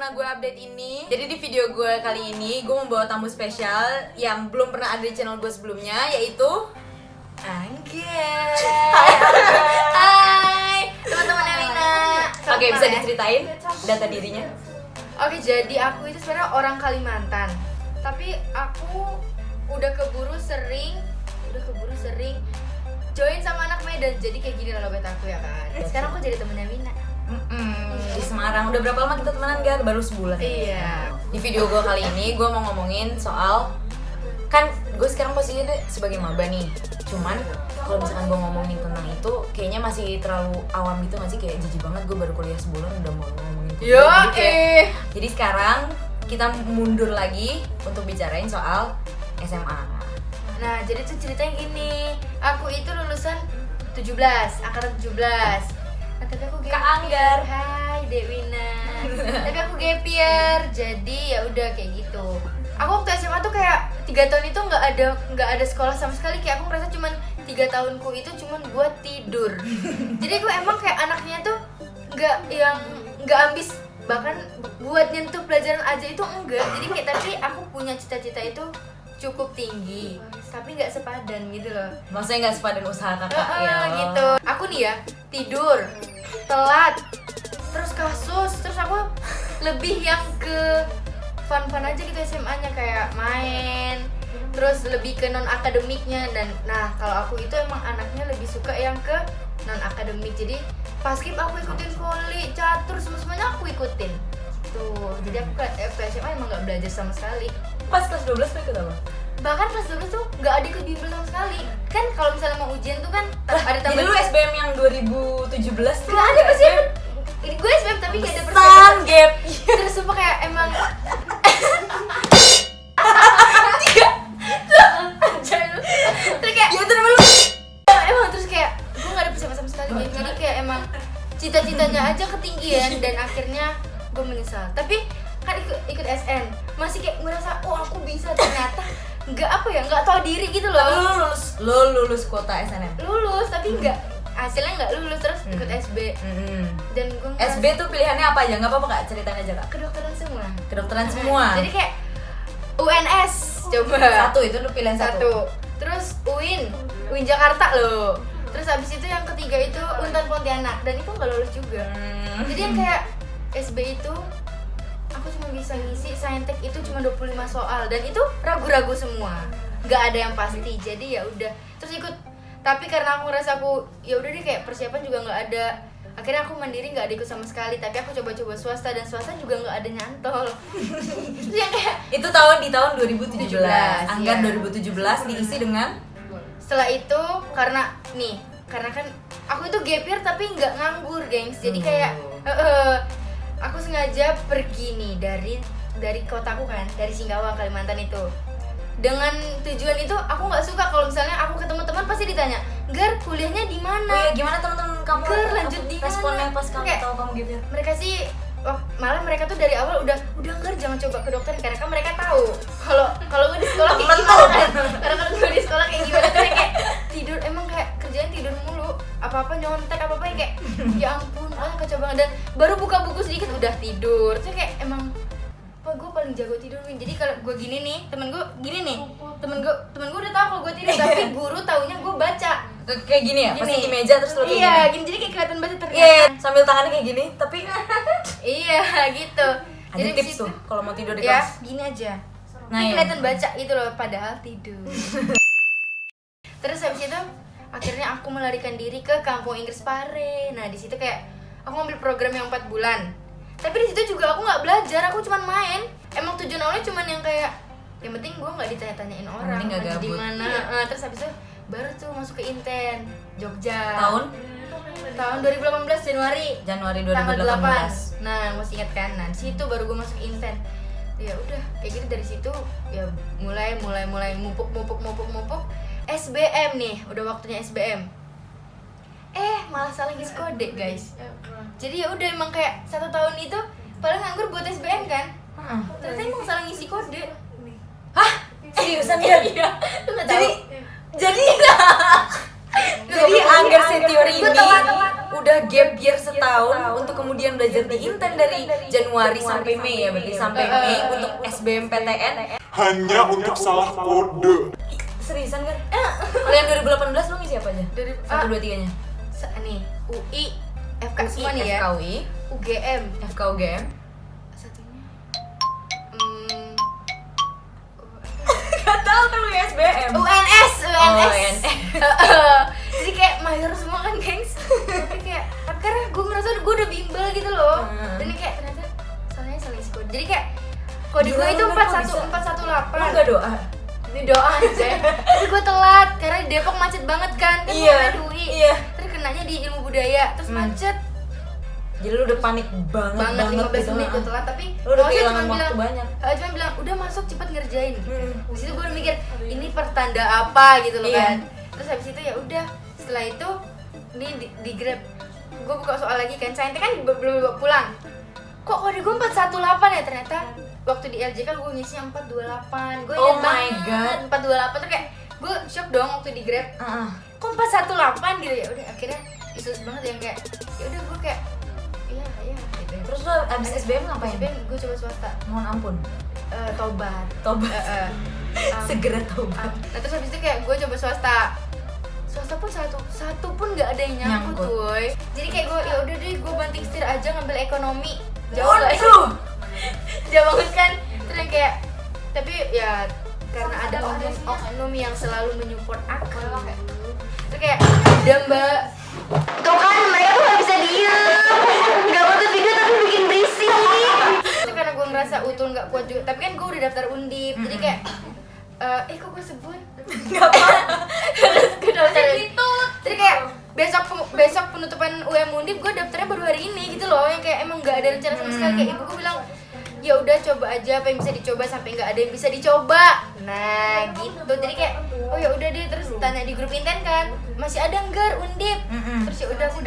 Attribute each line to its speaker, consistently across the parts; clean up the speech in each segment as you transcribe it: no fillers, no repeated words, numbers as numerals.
Speaker 1: pernah gue update ini. Jadi di video gue kali ini gue membawa tamu spesial yang belum pernah ada di channel gue sebelumnya, yaitu Angger.
Speaker 2: Hai teman-teman Elina.
Speaker 1: Oke, bisa diceritain data dirinya?
Speaker 2: Oke, jadi aku itu sebenarnya orang Kalimantan, tapi aku udah keburu sering join sama anak Medan. Jadi kayak gini loh bet aku ya kan. Sekarang aku jadi temennya Wina.
Speaker 1: Di Semarang. Udah berapa lama kita temenan, Gar? Baru sebulan.
Speaker 2: Iya.
Speaker 1: Di video gue kali ini gue mau ngomongin soal, kan gue sekarang posisinya sebagai maba nih. Cuman kalau misalkan gue ngomongin tentang itu kayaknya masih terlalu awam gitu, masih kayak jijik banget. Gue baru kuliah sebulan udah mau ngomongin
Speaker 2: Yo,
Speaker 1: Jadi sekarang kita mundur lagi untuk bicarain soal SMA.
Speaker 2: Nah, jadi tuh ceritanya gini. Aku itu lulusan 17, angkatan 17. Nah, tapi aku gap
Speaker 1: Kak Angger.
Speaker 2: year. Hai, Dewina. Tapi aku gap year. Jadi ya udah kayak gitu. Aku waktu SMA tuh kayak 3 tahun itu nggak ada sekolah sama sekali. Kayak aku ngerasa cuman 3 tahunku itu cuman buat tidur. Jadi aku emang kayak anaknya tuh nggak ambis, bahkan buat nyentuh pelajaran aja itu enggak. Jadi kayak tapi aku punya cita-cita itu cukup tinggi, tapi nggak sepadan gitu loh.
Speaker 1: Maksudnya nggak sepadan usaha kakak ya?
Speaker 2: Gitu. Aku nih ya tidur, telat, terus kasus, terus aku lebih yang ke fun-fun aja gitu SMA-nya, kayak main, terus lebih ke non akademiknya. Dan nah kalau aku itu emang anaknya lebih suka yang ke non akademik. Jadi paskib aku ikutin voli, catur, semuanya aku ikutin. Tuh, jadi aku ke SMA emang nggak belajar sama sekali.
Speaker 1: Pas kelas 12 tuh ikut apa?
Speaker 2: Bahkan kelas 12 tuh nggak ada ikut bimbel sama sekali. Kan kalau misalnya mau ujian tuh kan ada
Speaker 1: Jadi lu SBM yang 2017 tuh
Speaker 2: nggak ada pasti. Gue SBM tapi nggak ada
Speaker 1: San gap.
Speaker 2: Terus sumpah kayak emang terus kayak
Speaker 1: Ya itu namanya lu.
Speaker 2: emang terus kayak gue nggak ada persiapan sama sekali ya. Jadi kayak emang cita-citanya aja ketinggian dan akhirnya gue menyesal. Tapi kan ikut SN masih kayak ngerasa oh aku bisa, ternyata nggak tahu diri gitu loh.
Speaker 1: Lu lulus kuota SNM.
Speaker 2: Lulus tapi hasilnya nggak lulus, terus ikut SB. Dan gue
Speaker 1: SB tuh pilihannya apa aja? Nggak apa-apa Kak, ceritain aja Kak.
Speaker 2: kedokteran semua.
Speaker 1: Kedokteran semua.
Speaker 2: Jadi kayak UNS coba
Speaker 1: Satu itu lu pilihan satu.
Speaker 2: Terus UIN Jakarta loh. Terus habis itu yang ketiga itu Untan Pontianak, dan itu nggak lulus juga. Jadi yang kayak SB itu aku cuma bisa ngisi saintek itu cuma 25 soal, dan itu ragu-ragu semua, nggak ada yang pasti. Jadi ya udah terus ikut. Tapi karena aku ngerasa aku ya udah deh, kayak persiapan juga nggak ada, akhirnya aku mandiri, nggak ada ikut sama sekali. Tapi aku coba-coba swasta, dan swasta juga nggak ada nyantol. Terus yang kayak
Speaker 1: Itu di tahun 2017. Anggar
Speaker 2: iya.
Speaker 1: 2017 diisi dengan
Speaker 2: setelah itu karena kan aku itu gap year tapi nggak nganggur, gengs. Jadi kayak aku sengaja pergi nih dari kotaku kan, dari Singkawang, Kalimantan itu. Dengan tujuan itu aku nggak suka kalau misalnya aku ketemu teman pasti ditanya, "Gar, kuliahnya di mana?"
Speaker 1: Oh ya, gimana teman-teman kamu?
Speaker 2: Gar, lanjut di mana?
Speaker 1: Responnya pas kamu
Speaker 2: Kayak,
Speaker 1: tahu kamu gitu.
Speaker 2: Mereka sih malah mereka tuh dari awal udah Gar, jangan coba ke dokter, karena kan mereka tahu kalau gue di sekolah kayak gimana kan. Karena kan gue di sekolah kayak gimana, karena kayak tidur, emang kayak kerjaan tidur mulu, apa-apa nyontek, apa-apa yang kayak ya ampun, kacau banget. Dan baru buka buku sedikit udah tidur. Terus kayak emang gue paling jago tidur, Win. Jadi kalau gue gini nih, temen gue udah tahu kalau gue tidur, tapi guru taunya gue baca
Speaker 1: Kayak gini ya? Pasti di meja terus lu kayak
Speaker 2: iya,
Speaker 1: gini.
Speaker 2: gini, jadi kayak kelihatan banget ternyata.
Speaker 1: Iya, sambil tangannya kayak gini, tapi
Speaker 2: Iya, gitu.
Speaker 1: ada
Speaker 2: Jadi
Speaker 1: tips
Speaker 2: disitu-
Speaker 1: tuh kalau mau tidur di
Speaker 2: ya,
Speaker 1: kelas.
Speaker 2: gini aja.
Speaker 1: Nah,
Speaker 2: Ini
Speaker 1: iya.
Speaker 2: kelihatan baca gitu loh, padahal tidur. Terus habis itu akhirnya aku melarikan diri ke Kampung Inggris Pare. Nah, di situ kayak aku ngambil program yang 4 bulan. Tapi di situ juga aku nggak belajar, aku cuman main. Emang tujuan awalnya cuman yang kayak yang penting gue nggak ditanya-tanyain orang
Speaker 1: penting nggak
Speaker 2: di
Speaker 1: gabut.
Speaker 2: mana. Terus habis itu baru tuh masuk ke Inten Jogja. Tahun 2018 Januari tanggal
Speaker 1: 2018.
Speaker 2: 8. Nah, masih ingat kan? Nah, di situ baru gue masuk Inten. Ya udah, kayak gitu. Dari situ ya mulai mupuk SBM nih, udah waktunya SBM. Malah salah ngisi kode, guys. Jadi ya udah, emang kayak 1 tahun itu paling nganggur buat SBM kan? Ternyata emang salah ngisi kode.
Speaker 1: Hah? Seriusan ya?
Speaker 2: Iya. Lu nggak tahu?
Speaker 1: Jadi Jadi Anggar Setior ini
Speaker 2: Gua telat.
Speaker 1: udah gap year setahun untuk kemudian belajar di Inten dari Januari sampai Mei ya, berarti sampai Mei untuk SBMPTN.
Speaker 3: Hanya untuk salah kode.
Speaker 1: Seriusan kan? Kalian 2018 lu ngisi apa aja?
Speaker 2: Dari
Speaker 1: 1, 2, 3 nya?
Speaker 2: nih UI, FK semua nih ya.
Speaker 1: FKUI,
Speaker 2: UGM.
Speaker 1: FKUGM.
Speaker 2: Satunya.
Speaker 1: Gak tau kan lu ya SBM.
Speaker 2: UNS.
Speaker 1: Oh, UNS.
Speaker 2: Jadi kayak mayor semua kan, gengs. Tapi karena gue merasa gue udah bimbel gitu loh. Dan ini kayak ternyata salahnya salah isi kode. Jadi kayak kode gue itu 418.
Speaker 1: Lu gak doa?
Speaker 2: Ini doa aja. Tapi gue telat karena di Depok macet banget kan. Kan
Speaker 1: Iya,
Speaker 2: gue UI.
Speaker 1: iya.
Speaker 2: Terus kenanya di ilmu budaya, terus macet
Speaker 1: Jadi lu udah panik banget
Speaker 2: 15 menit
Speaker 1: gitu.
Speaker 2: gue telat, tapi
Speaker 1: Lu udah
Speaker 2: bosnya
Speaker 1: kehilangan
Speaker 2: cuma
Speaker 1: waktu
Speaker 2: bilang,
Speaker 1: banyak.
Speaker 2: cuma bilang udah masuk cepet ngerjain. Di situ gue udah mikir ini pertanda apa gitu loh
Speaker 1: Iya.
Speaker 2: kan. Terus habis itu ya udah, setelah itu di Grab gue buka soal lagi kan, Sainte kan belum bawa pulang. Kok kode gue 418 ya, ternyata waktu di LJ kan gue ngisinya 428. Gue
Speaker 1: Oh
Speaker 2: ingat
Speaker 1: my
Speaker 2: banget, 428 tuh kayak gue shock dong waktu di Grab. Kok 418 gitu ya. Udah akhirnya isus banget yang kayak ya udah gue kayak iya gitu.
Speaker 1: Terus lu abis SBM ngapain?
Speaker 2: SBM gue coba swasta.
Speaker 1: Mohon ampun.
Speaker 2: Tobat.
Speaker 1: Tobat. Segera tobat.
Speaker 2: Nah terus habis itu kayak gue coba swasta pun satu pun nggak ada yang nyangkut coy. Jadi kayak gue ya udah deh gue banting setir aja ngambil ekonomi. Jauh gak sih? Jauh banget kan. Terus yang kayak tapi ya karena ada oknum yang selalu menyupport aku. Terus kayak udah mbak. Tuh kan mereka tuh gak bisa diem. Gak foto video tapi bikin berisik. Itu karena gue ngerasa utul gak kuat juga. Tapi kan gue udah daftar undip. Jadi kayak kok gue sebut?
Speaker 1: Gak apa-apa.
Speaker 2: Terus gue daftar gitu. Jadi kayak besok penutupan UM Undip gue daftarnya baru hari ini gitu loh, yang kayak emang nggak ada rencana sama sekali. Kayak ibu gue bilang ya udah coba aja apa yang bisa dicoba sampai nggak ada yang bisa dicoba. Nah gitu. Jadi kayak oh ya udah deh, terus tanya di grup Inten kan masih ada nggak Undip. Terus ya udah aku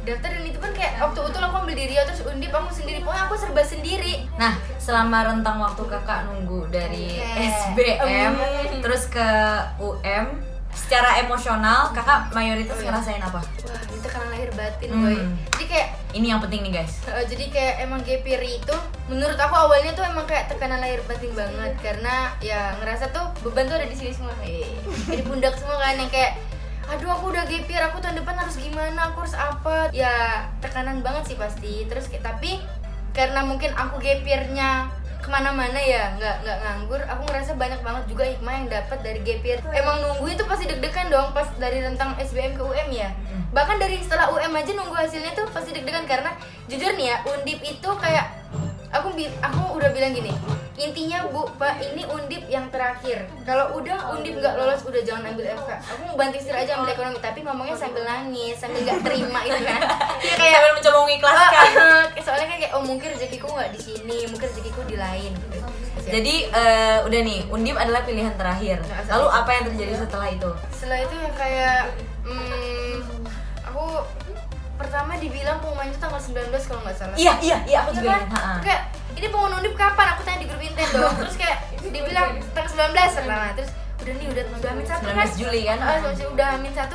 Speaker 2: daftar dan itu kan kayak waktu itu aku ambil di Riau, terus Undip aku sendiri, pokoknya aku serba sendiri.
Speaker 1: Nah, selama rentang waktu kakak nunggu dari SBM terus ke UM, secara emosional kakak mayoritas ngerasain apa?
Speaker 2: Wah itu karena lahir batin boy. Jadi kayak
Speaker 1: ini yang penting nih guys.
Speaker 2: jadi kayak emang gap year itu menurut aku awalnya tuh emang kayak tekanan lahir batin banget, karena ya ngerasa tuh beban tuh ada di sini semua, di pundak semua kan, yang kayak aduh aku udah gap year, aku tahun depan harus gimana, aku harus apa, ya tekanan banget sih pasti. Terus tapi karena mungkin aku gap year-nya kemana-mana ya, nggak nganggur, aku ngerasa banyak banget juga hikmah yang dapat dari gap year. Emang nunggu itu pasti deg-degan dong pas dari rentang SBM ke UM ya. Bahkan dari setelah UM aja nunggu hasilnya tuh pasti deg-degan, karena jujur nih ya Undip itu kayak aku udah bilang gini, intinya Bu, Pak, ini Undip yang terakhir. Kalau udah Undip nggak lolos, udah jangan ambil FK. Aku mau banting setir aja ambil ekonomi, tapi ngomongnya sambil nangis, sambil nggak terima itu kan. Ya kayak
Speaker 1: Sambil mencoba mengikhlaskan.
Speaker 2: soalnya kayak oh mungkin rezekiku nggak di sini, mungkin rezekiku di lain. Gitu.
Speaker 1: Jadi udah nih, Undip adalah pilihan terakhir. Lalu apa yang terjadi setelah itu?
Speaker 2: Setelah itu yang kayak aku pertama dibilang pengumuman itu tanggal 19 kalau nggak salah.
Speaker 1: Iya aku juga
Speaker 2: kan?
Speaker 1: ingat.
Speaker 2: Kayak ini pengumuman Undip kapan? Aku tanya di grup Inten dong. Terus kayak dibilang tanggal 19 pertama. Terus udah nih udah Amin 1 kan?
Speaker 1: 19 Juli kan?
Speaker 2: Udah Amin 1.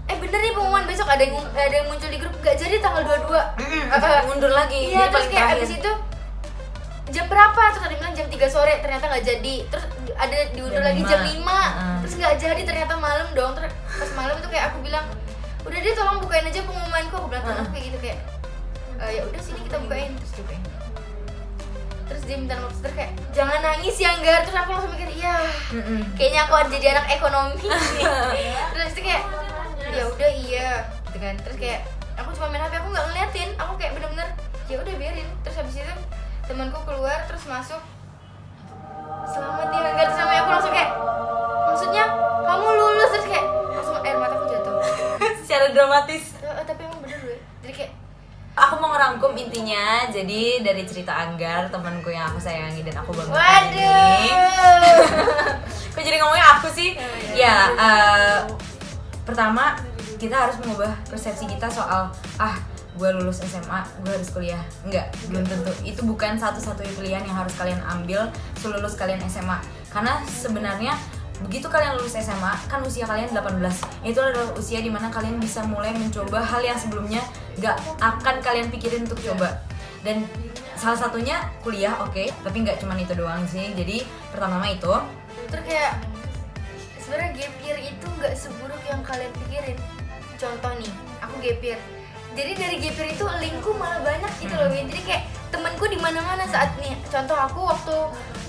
Speaker 2: Bener nih pengumuman besok ada yang muncul di grup, nggak jadi tanggal 22.
Speaker 1: Mundur lagi.
Speaker 2: Iya,
Speaker 1: dia
Speaker 2: terus
Speaker 1: paling
Speaker 2: kayak
Speaker 1: terakhir.
Speaker 2: abis itu jam berapa? Terus ada bilang jam 3 sore, ternyata nggak jadi. Terus ada diundur
Speaker 1: Jam
Speaker 2: lagi
Speaker 1: 5.
Speaker 2: jam 5. Terus nggak jadi, ternyata malam dong. Terus pas malam itu kayak aku bilang, udah deh tolong bukain aja pengumumanku. Aku bilang kayak gitu kayak ya udah sini kita bukain. Terus dibukain. Terus dia minta nomor register kayak jangan nangis ya Anggar. Terus aku langsung mikir iya, kayaknya aku harus jadi anak ekonomi. Terus itu kayak ya udah iya gitu kan. Terus kayak aku cuma main HP, aku nggak ngeliatin, aku kayak bener-bener ya udah biarin. Terus habis itu temanku keluar terus masuk, selamat ya Anggar, terus namanya aku langsung kayak maksudnya kamu lulus, terus kayak langsung air mataku jatuh.
Speaker 1: Secara dramatis.
Speaker 2: Tapi emang bener gue, jadi kayak
Speaker 1: Aku mau ngerangkum intinya. Jadi dari cerita Anggar, temanku yang aku sayangi dan aku banggakan ini.
Speaker 2: waduh.
Speaker 1: Kok jadi ngomongnya aku sih? Ya, pertama kita harus mengubah persepsi kita soal gue lulus SMA, gue harus kuliah. Enggak, belum tentu. Itu bukan satu-satunya pilihan yang harus kalian ambil selulus kalian SMA. Karena sebenarnya begitu kalian lulus SMA, kan usia kalian 18. Itu adalah usia dimana kalian bisa mulai mencoba hal yang sebelumnya gak akan kalian pikirin untuk coba. Dan salah satunya kuliah, oke, tapi gak cuma itu doang sih. Jadi pertama itu
Speaker 2: Terus kayak sebenarnya gap year itu nggak seburuk yang kalian pikirin. Contoh nih, aku gap year. Jadi dari gap year itu linkku malah banyak gitu loh. Jadi kayak temanku di mana-mana saat nih. Contoh aku waktu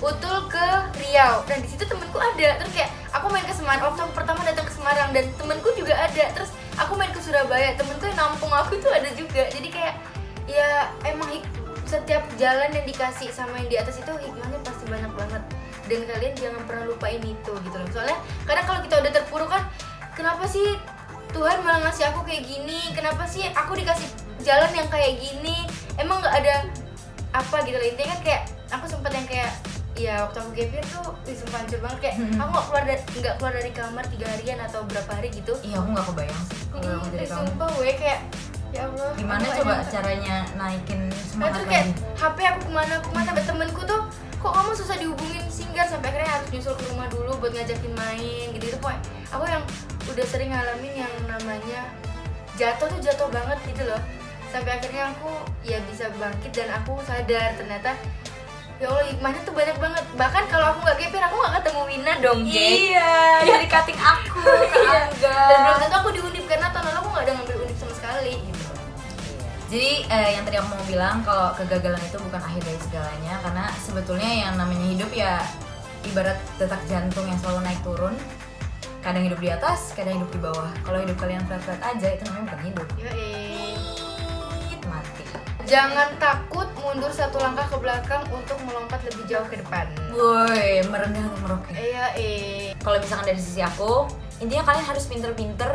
Speaker 2: utul ke Riau dan di situ temanku ada. Terus kayak aku main ke Semarang, waktu aku pertama datang ke Semarang dan temanku juga ada. Terus aku main ke Surabaya, temanku yang nampung aku tuh ada juga. Jadi kayak ya emang setiap jalan yang dikasih sama yang di atas itu hikmahnya pasti banyak banget. Dan kalian jangan pernah lupain itu gitu loh. Soalnya kadang kalau kita udah terpuruk kan, kenapa sih Tuhan malah ngasih aku kayak gini? Kenapa sih aku dikasih jalan yang kayak gini? Emang nggak ada apa gitu loh. Intinya kan kayak aku sempet yang kayak ya waktu aku gap year tuh sumpah hancur banget kayak aku nggak keluar dari kamar 3 harian atau berapa hari gitu.
Speaker 1: iya aku gak kebayang sih kalau aku jadi kamu.
Speaker 2: Sumpah gue kayak ya Allah.
Speaker 1: Gimana
Speaker 2: aku
Speaker 1: coba
Speaker 2: enak.
Speaker 1: caranya naikin
Speaker 2: Nah,
Speaker 1: semangat
Speaker 2: terus kayak
Speaker 1: lagi?
Speaker 2: HP aku kemana sampai temenku tuh kok kamu susah dihubungin Singgar sampai akhirnya harus nyusul ke rumah dulu buat ngajakin main gitu pokoknya aku yang udah sering ngalamin yang namanya jatuh banget gitu loh sampai akhirnya aku ya bisa bangkit dan aku sadar ternyata ya Allah hikmahnya tuh banyak banget. Bahkan kalau aku nggak gap year aku nggak ketemu Wina dong geng.
Speaker 1: Iya, jadi cutting aku ke Angga.
Speaker 2: Dan belum tentu aku di Undip karena tahun lalu aku nggak ada ngambil Undip sama sekali gitu.
Speaker 1: Jadi yang tadi aku mau bilang kalau kegagalan itu bukan akhir dari segalanya, karena sebetulnya yang namanya hidup ya ibarat detak jantung yang selalu naik turun. Kadang hidup di atas, kadang hidup di bawah. Kalau hidup kalian flat-flat aja itu namanya bukan hidup. Mati.
Speaker 2: Jangan takut mundur 1 langkah ke belakang untuk melompat lebih jauh ke depan.
Speaker 1: Woi, merendah atau meroket.
Speaker 2: Iya,
Speaker 1: Kalau misalkan dari sisi aku, intinya kalian harus pinter-pinter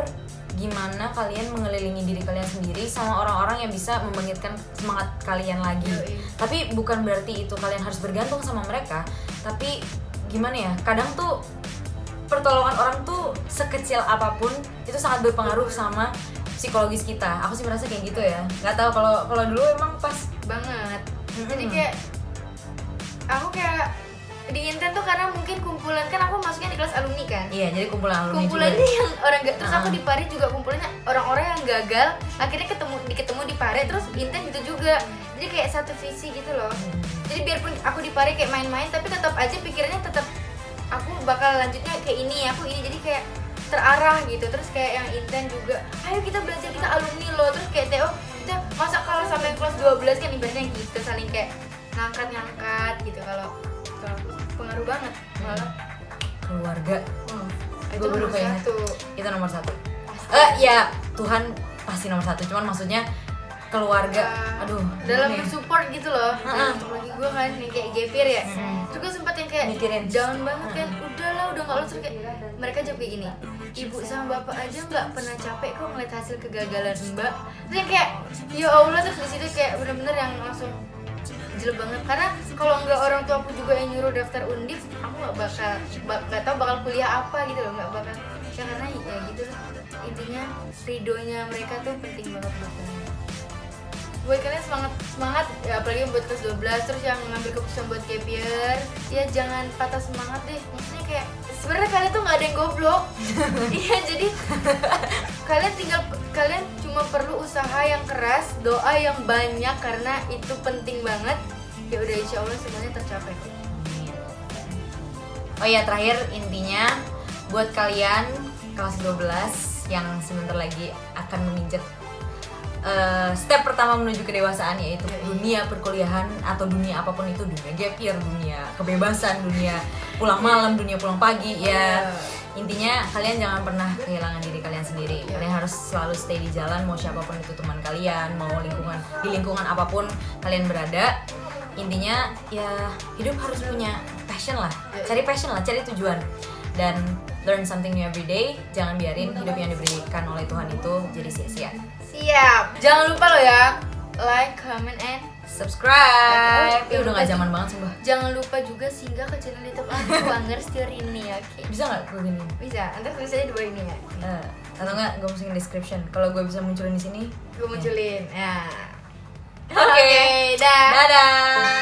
Speaker 1: gimana kalian mengelilingi diri kalian sendiri sama orang-orang yang bisa membangkitkan semangat kalian lagi. Tapi bukan berarti itu kalian harus bergantung sama mereka. Tapi gimana ya? Kadang tuh pertolongan orang tuh sekecil apapun itu sangat berpengaruh sama psikologis kita. Aku sih merasa kayak gitu ya. Nggak tahu kalau dulu emang pas
Speaker 2: banget. Jadi kayak aku kayak di Inten tuh karena mungkin kumpulan kan aku masuknya di kelas alumni kan.
Speaker 1: Iya, jadi kumpulan alumni
Speaker 2: Kumpulannya
Speaker 1: juga.
Speaker 2: yang orang gak terus aku di Pare juga kumpulannya orang-orang yang gagal akhirnya ketemu di Pare terus Inten gitu juga. Jadi kayak satu visi gitu loh. Jadi biarpun aku di Pare kayak main-main tapi tetap aja pikirannya tetap aku bakal lanjutnya kayak ini, aku ini jadi kayak terarah gitu. Terus kayak yang Inten juga, ayo kita belajar, kita alumni loh. Terus kayak Theo, kita masa kalau sampai kelas 12 kan ibaratnya gitu saling kayak ngangkat gitu. Kalau pengaruh banget malah
Speaker 1: Keluarga.
Speaker 2: itu
Speaker 1: Gue baru
Speaker 2: nomor
Speaker 1: keinget.
Speaker 2: 1.
Speaker 1: Itu nomor 1. Ya Tuhan pasti nomor 1. Cuman maksudnya keluarga. Aduh.
Speaker 2: Dalam
Speaker 1: gimana ya?
Speaker 2: mensupport gitu loh. Nah, untuk lagi gue kan yang kayak gap year ya. Terus gue sempet yang kayak
Speaker 1: Mikirin.
Speaker 2: down banget kan. Udahlah, udah nggak lulus. Terus kayak mereka jawab kayak gini. Ibu sama bapak aja nggak pernah capek kok ngeliat hasil kegagalan mbak. Terus yang kayak ya Allah, terus di situ kayak bener-bener yang langsung jelek banget. Karena kalau nggak orang tua aku juga yang nyuruh daftar Undip, aku nggak tahu bakal kuliah apa gitu loh, nggak bakal. Ya karena ya gitu lah. Intinya ridonya mereka tuh penting banget buat kalian. Buat kalian semangat ya, apalagi buat kelas 12 terus yang ngambil keputusan buat gap year ya jangan patah semangat deh. Maksudnya kayak sebenarnya kalian tuh nggak ada yang goblok. Iya, jadi kalian cuma perlu usaha yang keras, doa yang banyak karena itu penting banget. Ya udah, insya Allah semuanya tercapai.
Speaker 1: Oh iya, terakhir intinya buat kalian kelas 12 yang sebentar lagi akan menginjak step pertama menuju kedewasaan, yaitu dunia perkuliahan atau dunia apapun itu, dunia gap year, dunia kebebasan, dunia pulang malam, dunia pulang pagi ya. Intinya kalian jangan pernah kehilangan diri kalian sendiri. Kalian harus selalu stay di jalan, mau siapapun itu teman kalian, mau di lingkungan apapun kalian berada. Intinya ya hidup harus punya passion lah, cari passion lah, cari tujuan dan learn something new every day. Jangan biarin hidup yang diberikan oleh Tuhan itu jadi sia-sia.
Speaker 2: Siap. Jangan lupa lo ya, like, comment, and
Speaker 1: Subscribe. Ya udah gak zaman banget sumpah.
Speaker 2: jangan lupa juga singgah ke channel YouTube aku Angers Teori ini ya. Oke.
Speaker 1: Bisa gak gue gini?
Speaker 2: Bisa, ntar tulisannya di bawah ini ya.
Speaker 1: Atau enggak gue masukin description. Kalau gue bisa munculin di sini.
Speaker 2: Gue munculin. Ya.
Speaker 1: Oke.
Speaker 2: Dah.
Speaker 1: Dadah.